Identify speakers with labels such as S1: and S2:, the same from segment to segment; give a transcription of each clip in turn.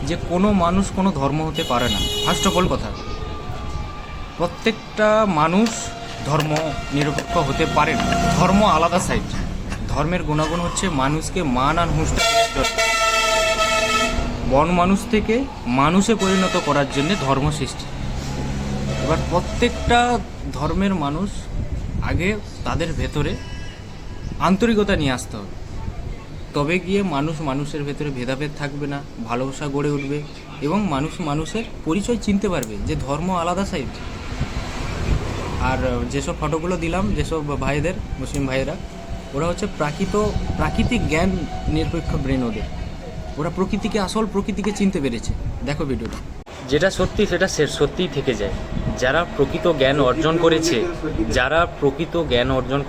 S1: যে কোনো মানুষ কোনো ধর্ম হতে পারে না। ফার্স্ট অফ অল কথা, প্রত্যেকটা মানুষ ধর্ম নিরপেক্ষ হতে পারে না। ধর্ম আলাদা সাইড। ধর্মের গুণাগুণ হচ্ছে মানুষকে মান আর হুঁশটা দেওয়ার জন্য, বন মানুষ থেকে মানুষে পরিণত করার জন্য ধর্ম সৃষ্টি। এবার প্রত্যেকটা ধর্মের মানুষ আগে তাদের ভেতরে আন্তরিকতা নিয়ে আসতে হবে, তবে গিয়ে মানুষ মানুষের ভেতরে ভেদাভেদ থাকবে না, ভালোবাসা গড়ে উঠবে এবং মানুষ মানুষের পরিচয় চিনতে পারবে যে ধর্ম আলাদা সাইড। আর যেসব ফটোগুলো দিলাম যেসব ভাইদের, মুসলিম ভাইয়েরা, ওরা হচ্ছে প্রাকৃতিক জ্ঞান নিরপেক্ষ ব্রেন ওদের। ওরা আসল প্রকৃতিকে চিনতে পেরেছে। দেখো ভিডিওটা। যেটা সত্যি সেটা সত্যিই থেকে যায়। যারা প্রকৃত জ্ঞান অর্জন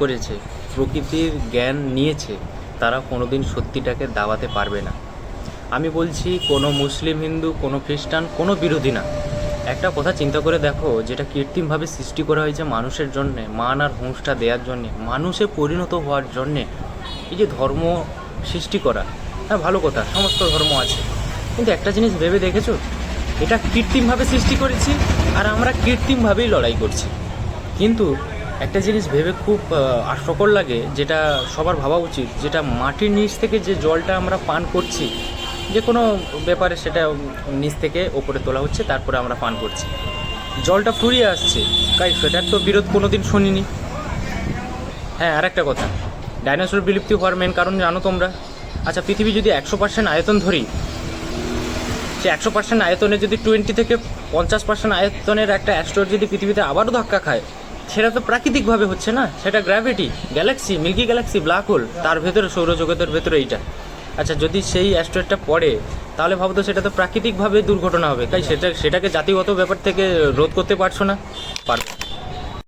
S1: করেছে, প্রকৃতির জ্ঞান নিয়েছে, তারা কোনোদিন সত্যিটাকে দাবাতে পারবে না। আমি বলছি কোনো মুসলিম, হিন্দু, কোনো খ্রিস্টান, কোনো বিরোধী না। একটা কথা চিন্তা করে দেখো, যেটা কৃত্রিমভাবে সৃষ্টি করা হয়েছে মানুষের জন্যে, মান আর হুঁশটা দেওয়ার জন্যে, মানুষে পরিণত হওয়ার জন্যে, এই যে ধর্ম সৃষ্টি করা, হ্যাঁ ভালো কথা, সমস্ত ধর্ম আছে, কিন্তু একটা জিনিস ভেবে দেখেছো, এটা কৃত্রিমভাবে সৃষ্টি করেছি আর আমরা কৃত্রিমভাবেই লড়াই করছি। কিন্তু একটা জিনিস ভেবে খুব হাস্যকর লাগে, যেটা সবার ভাবা উচিত, যেটা মাটির নিচ থেকে যে জলটা আমরা পান করছি, যে কোনো ব্যাপারে সেটা নিচ থেকে ওপরে তোলা হচ্ছে, তারপরে আমরা পান করছি, জলটা ফুরিয়ে আসছে, তাই সেটার তো বিরোধ কোনো দিন শুনিনি। হ্যাঁ, আর একটা কথা, ডাইনোসর বিলুপ্তি হওয়ার মেন কারণ জানো তোমরা? আচ্ছা, পৃথিবী যদি 100% আয়তন ধরি, সে 100% আয়তনে যদি 20 থেকে 50% আয়তনের একটা অ্যাস্ট্রয়েড যদি পৃথিবীতে আবারও ধাক্কা খায়, সেটা তো প্রাকৃতিকভাবে হচ্ছে না, সেটা gravity, galaxy, milky galaxy, black hole, তার ভেতরে সৌরজগতের ভেতরে এইটা। আচ্ছা, যদি সেই অ্যাস্ট্রয়েডটা পড়ে, তাহলে ভাবো তো সেটা তো প্রাকৃতিকভাবে দুর্ঘটনা হবে, তাই সেটাকে জাতিগত ব্যাপার থেকে রোধ করতে পারছো না, পারবে।